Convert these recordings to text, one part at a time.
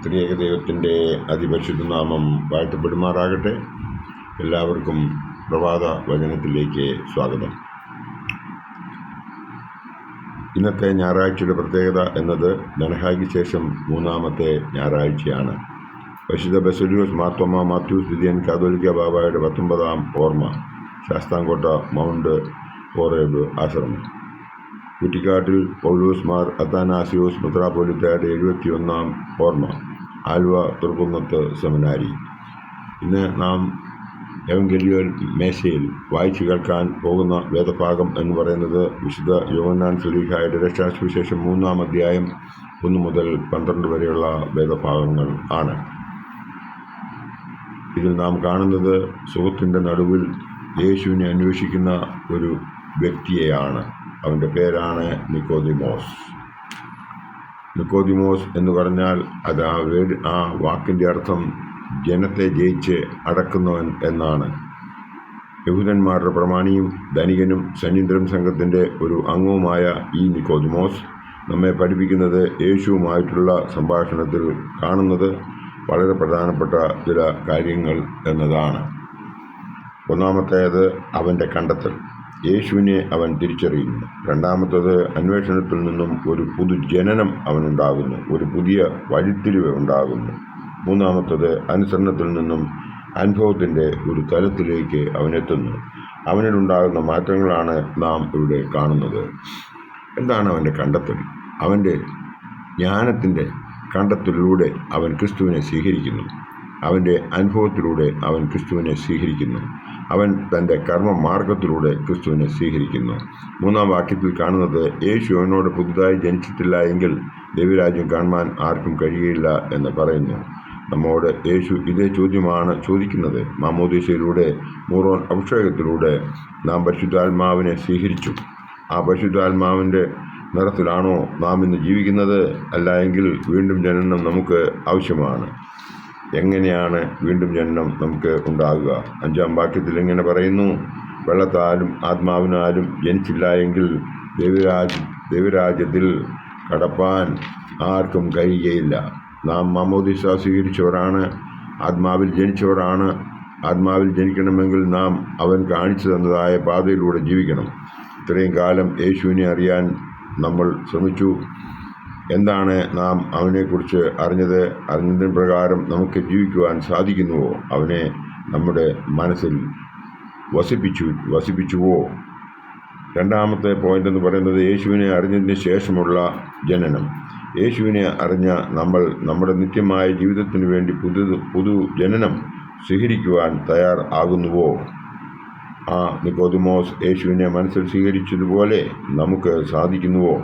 ത്രിയേക ദൈവത്തിൻ്റെ അതിപരിശുദ്ധ നാമം വാഴ്ത്തപ്പെടുമാറാകട്ടെ. എല്ലാവർക്കും പ്രഭാത വചനത്തിലേക്ക് സ്വാഗതം. ഇന്നത്തെ ഞായറാഴ്ചയുടെ പ്രത്യേകത എന്നത് ധനഹായ്ക്ക് ശേഷം മൂന്നാമത്തെ ഞായറാഴ്ചയാണ്. പരിശുദ്ധ ബസേലിയോസ് മാർത്തോമാ മാത്യൂസ് ദിദിയൻ കാതോലിക്ക ബാബായുടെ 19ാം ഓർമ്മ. ശാസ്താംകോട്ട മൗണ്ട് ഹോറേബ് ആശ്രമം. കുറ്റിക്കാട്ടിൽ പൗലോസ് മാർ അത്താനാസിയോസ് മെത്രാപ്പോലീത്തയുടെ 71ാം ഓർമ്മ. ആലുവ തുറക്കുന്നത്ത് സെമിനാരി. ഇന്ന് നാം എവങ്കേലിയോൻ മേശയിൽ വായിച്ചു കേൾക്കാൻ പോകുന്ന വേദഭാഗം എന്ന് പറയുന്നത് വിശുദ്ധ യോഹന്നാൻ ശ്ലീഹായുടെ രക്ഷാസുവിശേഷം 3-ാം അധ്യായം 1 മുതൽ 12 വരെയുള്ള വേദഭാഗങ്ങൾ ആണ്. ഇതിൽ നാം കാണുന്നത് സുഹൃത്തിൻ്റെ നടുവിൽ യേശുവിനെ അന്വേഷിക്കുന്ന ഒരു വ്യക്തിയെയാണ്. അവൻ്റെ പേരാണ് നിക്കോദിമോസ്. നിക്കോദിമോസ് എന്ന് പറഞ്ഞാൽ അത് ആ വാക്കിൻ്റെ അർത്ഥം ജനത്തെ ജയിച്ച് അടക്കുന്നവൻ എന്നാണ്. യഹൂദന്മാരുടെ പ്രമാണിയും ധനികനും സന്നീന്ദ്രം സംഘത്തിൻ്റെ ഒരു അംഗവുമായ ഈ നിക്കോദിമോസ് നമ്മെ പഠിപ്പിക്കുന്നത് യേശുവുമായിട്ടുള്ള സംഭാഷണത്തിൽ കാണുന്നത് വളരെ പ്രധാനപ്പെട്ട ചില കാര്യങ്ങൾ എന്നതാണ്. ഒന്നാമത്തേത് അവൻ്റെ കണ്ടെത്തൽ. യേശുവിനെ അവൻ തിരിച്ചറിയുന്നു. രണ്ടാമത്തേത് അന്വേഷണത്തിൽ നിന്നും ഒരു പുതുജനനം അവനുണ്ടാകുന്നു, ഒരു പുതിയ വഴിത്തിരിവ് ഉണ്ടാകുന്നു. മൂന്നാമത്തേത് അനുസരണത്തിൽ നിന്നും അനുഭവത്തിൻ്റെ ഒരു തലത്തിലേക്ക് അവനെത്തുന്നു. അവനിലുണ്ടാകുന്ന മാറ്റങ്ങളാണ് നാം ഇവിടെ കാണുന്നത്. എന്താണ് അവൻ്റെ കണ്ടെത്തൽ? അവൻ്റെ ജ്ഞാനത്തിൻ്റെ കണ്ടെത്തലിലൂടെ അവൻ ക്രിസ്തുവിനെ സ്വീകരിക്കുന്നു. അവൻ്റെ അനുഭവത്തിലൂടെ അവൻ ക്രിസ്തുവിനെ സ്വീകരിക്കുന്നു. അവൻ തൻ്റെ കർമ്മമാർഗത്തിലൂടെ ക്രിസ്തുവിനെ സ്വീകരിക്കുന്നു. 3-ാം വാക്യത്തിൽ കാണുന്നത് യേശു അവനോട് പുതുതായി ജനിച്ചിട്ടില്ല എങ്കിൽ ദൈവരാജ്യം കാണുവാൻ ആർക്കും കഴിയില്ല എന്ന് പറയുന്നു. നമ്മോട് യേശു ഇതേ ചോദ്യമാണ് ചോദിക്കുന്നത്. മാമോദീസയിലൂടെ മൂറോൻ അഭിഷേകത്തിലൂടെ നാം പരിശുദ്ധാത്മാവിനെ സ്വീകരിച്ചു. ആ പരിശുദ്ധാത്മാവിൻ്റെ നിറത്തിലാണോ നാം ഇന്ന് ജീവിക്കുന്നത്? അല്ല എങ്കിൽ വീണ്ടും ജനനം നമുക്ക് ആവശ്യമാണ്. എങ്ങനെയാണ് വീണ്ടും ജനനം നമുക്ക് ഉണ്ടാകുക? 5-ാം വാക്യത്തിൽ ഇങ്ങനെ പറയുന്നു: വെള്ളത്താലും ആത്മാവിനാലും ജനിച്ചില്ല എങ്കിൽ ദൈവരാജ്യത്തിൽ കടപ്പാൻ ആർക്കും കഴിയുകയില്ല. നാം മാമോദീസ സ്വീകരിച്ചവരാണ്, ആത്മാവിൽ ജനിച്ചവരാണ്. ആത്മാവിൽ ജനിക്കണമെങ്കിൽ നാം അവൻ കാണിച്ചു തന്നതായ പാതയിലൂടെ ജീവിക്കണം. ഇത്രയും കാലം യേശുവിനെ അറിയാൻ നമ്മൾ ശ്രമിച്ചു. എന്താണ് നാം അവനെക്കുറിച്ച് അറിഞ്ഞതിന് പ്രകാരം നമുക്ക് ജീവിക്കുവാൻ സാധിക്കുന്നുവോ? അവനെ നമ്മുടെ മനസ്സിൽ വസിപ്പിച്ചുവോ? രണ്ടാമത്തെ പോയിന്റ് എന്ന് പറയുന്നത് യേശുവിനെ അറിഞ്ഞതിന് ശേഷമുള്ള ജനനം. യേശുവിനെ അറിഞ്ഞ നമ്മൾ നമ്മുടെ നിത്യമായ ജീവിതത്തിന് വേണ്ടി പുതു ജനനം സ്വീകരിക്കുവാൻ ആകുന്നുവോ? നിക്കോദിമോസ് യേശുവിനെ മനസ്സിൽ സ്വീകരിച്ചതുപോലെ നമുക്ക് സാധിക്കുന്നുവോ?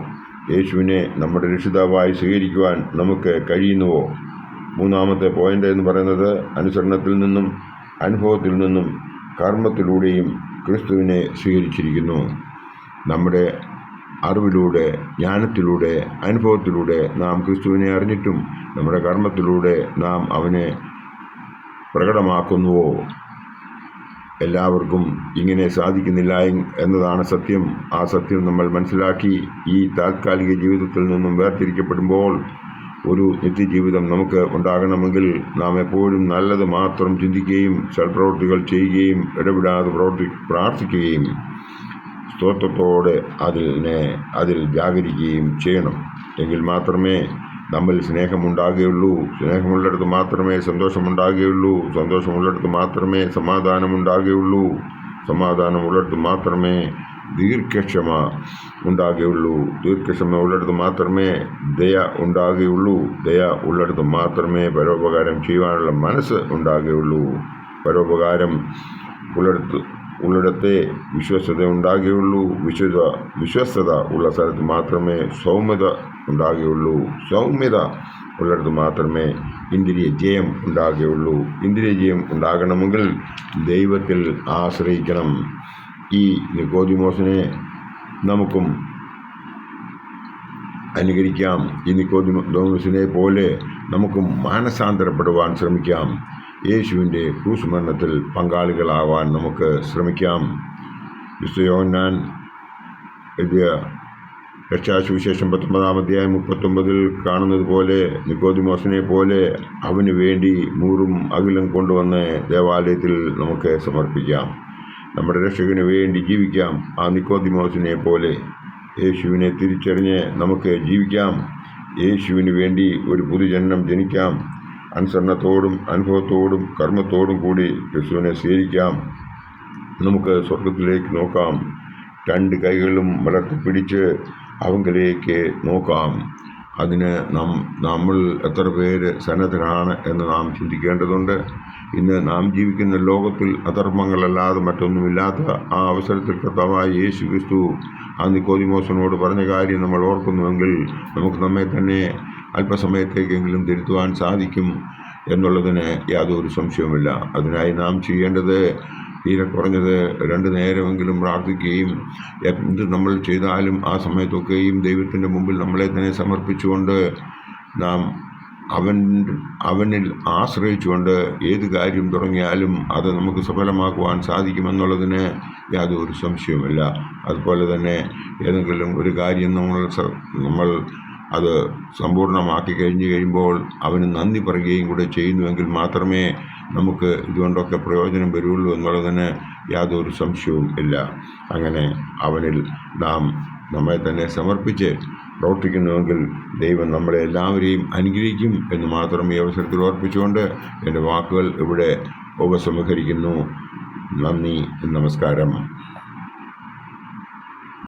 യേശുവിനെ നമ്മുടെ രക്ഷിതാവായി സ്വീകരിക്കുവാൻ നമുക്ക് കഴിയുന്നുവോ? 3-ാമത്തെ പോയിന്റ് എന്ന് പറയുന്നത് അനുസരണത്തിൽ നിന്നും അനുഭവത്തിൽ നിന്നും കർമ്മത്തിലൂടെയും ക്രിസ്തുവിനെ സ്വീകരിച്ചിരിക്കുന്നു. നമ്മുടെ അറിവിലൂടെ, ജ്ഞാനത്തിലൂടെ, അനുഭവത്തിലൂടെ നാം ക്രിസ്തുവിനെ അറിഞ്ഞിട്ടും നമ്മുടെ കർമ്മത്തിലൂടെ നാം അവനെ പ്രകടമാക്കുന്നുവോ? എല്ലാവർക്കും ഇങ്ങനെ സാധിക്കുന്നില്ല എന്നതാണ് സത്യം. ആ സത്യം നമ്മൾ മനസ്സിലാക്കി ഈ താൽക്കാലിക ജീവിതത്തിൽ നിന്നും വേർതിരിക്കപ്പെടുമ്പോൾ ഒരു നിത്യജീവിതം നമുക്ക് ഉണ്ടാകണമെങ്കിൽ നാം എപ്പോഴും നല്ലത് മാത്രം ചിന്തിക്കുകയും സൽപ്രവൃത്തികൾ ചെയ്യുകയും ഇടപെടാതെ പ്രാർത്ഥിക്കുകയും സ്തോത്രത്തോടെ അതിൽ ജാഗരിക്കുകയും ചെയ്യണം. എങ്കിൽ മാത്രമേ നമ്മിൽ സ്നേഹമുണ്ടാകുകയുള്ളൂ. സ്നേഹമുള്ളിടത്ത് മാത്രമേ സന്തോഷമുണ്ടാകുകയുള്ളൂ. സന്തോഷമുള്ളിടത്ത് മാത്രമേ സമാധാനമുണ്ടാകുകയുള്ളൂ. സമാധാനമുള്ളിടത്ത് മാത്രമേ ദീർഘക്ഷമ ഉണ്ടാകുകയുള്ളൂ. ദീർഘക്ഷമ ഉള്ളിടത്ത് മാത്രമേ ദയ ഉണ്ടാകുകയുള്ളൂ. ദയ ഉള്ളിടത്ത് മാത്രമേ പരോപകാരം ചെയ്യുവാനുള്ള മനസ്സ് ഉണ്ടാകുകയുള്ളൂ. പരോപകാരം ഉള്ളിടത്തെ വിശ്വസ്തത ഉണ്ടാകുകയുള്ളൂ. വിശ്വസ്തത ഉള്ള സ്ഥലത്ത് മാത്രമേ സൗമ്യത ഉണ്ടാകുകയുള്ളൂ. സൗമ്യത ഉള്ളിടത്ത് മാത്രമേ ഇന്ദ്രിയ ജയം ഉണ്ടാകുകയുള്ളൂ. ഇന്ദ്രിയ ജയം ഉണ്ടാകണമെങ്കിൽ ദൈവത്തിൽ ആശ്രയിക്കണം. ഈ നിക്കോദിമോസിനെ നമുക്കും അനുകരിക്കാം. ഈ നിക്കോദിമോസിനെ പോലെ നമുക്കും മാനസാന്തരപ്പെടുവാൻ ശ്രമിക്കാം. യേശുവിൻ്റെ ക്രൂശ് മരണത്തിൽ പങ്കാളികളാവാൻ നമുക്ക് ശ്രമിക്കാം. വിശുദ്ധ യോഹന്നാൻ എഴുതിയ രക്ഷാസുവിശേഷം 19 അധ്യായം 39 കാണുന്നത് പോലെ നിക്കോദിമോസിനെ പോലെ അവന് വേണ്ടി മൂറും അകിലം കൊണ്ടുവന്ന് ദേവാലയത്തിൽ നമുക്ക് സമർപ്പിക്കാം. നമ്മുടെ രക്ഷകന് വേണ്ടി ജീവിക്കാം. ആ നിക്കോദിമോസിനെ പോലെ യേശുവിനെ തിരിച്ചറിഞ്ഞ് നമുക്ക് ജീവിക്കാം. യേശുവിന് വേണ്ടി ഒരു പുതുജന്മം ജനിക്കാം. അനുസരണത്തോടും അനുഭവത്തോടും കർമ്മത്തോടും കൂടി ക്രിസ്തുവിനെ സ്വീകരിക്കാം. നമുക്ക് സ്വർഗത്തിലേക്ക് നോക്കാം. 2 കൈകളും വളർത്തിപ്പിടിച്ച് അവങ്കിലേക്ക് നോക്കാം. അതിന് നമ്മൾ എത്ര പേര് സന്നദ്ധരാണ് എന്ന് നാം ചിന്തിക്കേണ്ടതുണ്ട്. ഇന്ന് നാം ജീവിക്കുന്ന ലോകത്തിൽ അധർമ്മങ്ങളല്ലാതെ മറ്റൊന്നുമില്ലാത്ത ആ അവസരത്തിൽ കർത്താവായ യേശു ക്രിസ്തു ആ നിക്കോദിമോസിനോട് പറഞ്ഞ കാര്യം നമ്മൾ ഓർക്കുന്നുവെങ്കിൽ നമുക്ക് നമ്മെ തന്നെ അല്പസമയത്തേക്കെങ്കിലും തിരുത്തുവാൻ സാധിക്കും എന്നുള്ളതിന് യാതൊരു സംശയവുമില്ല. അതിനായി നാം ചെയ്യേണ്ടത് തീരെ കുറഞ്ഞത് 2 നേരമെങ്കിലും പ്രാർത്ഥിക്കുകയും എന്ത് നമ്മൾ ചെയ്താലും ആ സമയത്തൊക്കെയും ദൈവത്തിൻ്റെ മുമ്പിൽ നമ്മളെ തന്നെ സമർപ്പിച്ചുകൊണ്ട് നാം അവനിൽ ആശ്രയിച്ചുകൊണ്ട് ഏത് കാര്യം തുടങ്ങിയാലും അത് നമുക്ക് സഫലമാക്കുവാൻ സാധിക്കുമെന്നുള്ളതിന് യാതൊരു സംശയവുമില്ല. അതുപോലെ തന്നെ ഏതെങ്കിലും ഒരു കാര്യം നമ്മൾ അത് സമ്പൂർണ്ണമാക്കി കഴിയുമ്പോൾ അവന് നന്ദി പറയുകയും കൂടെ ചെയ്യുന്നുവെങ്കിൽ മാത്രമേ നമുക്ക് ഇതുകൊണ്ടൊക്കെ പ്രയോജനം വരുള്ളൂ എന്നുള്ളതിന് യാതൊരു സംശയവും ഇല്ല. അങ്ങനെ അവനിൽ നാം നമ്മെ തന്നെ സമർപ്പിച്ച് പ്രവർത്തിക്കുന്നുവെങ്കിൽ ദൈവം നമ്മളെ എല്ലാവരെയും അനുഗ്രഹിക്കും എന്ന് മാത്രം ഈ അവസരത്തിൽ ഓർപ്പിച്ചുകൊണ്ട് എൻ്റെ വാക്കുകൾ ഇവിടെ ഉപസംഹരിക്കുന്നു. നന്ദി, നമസ്കാരം.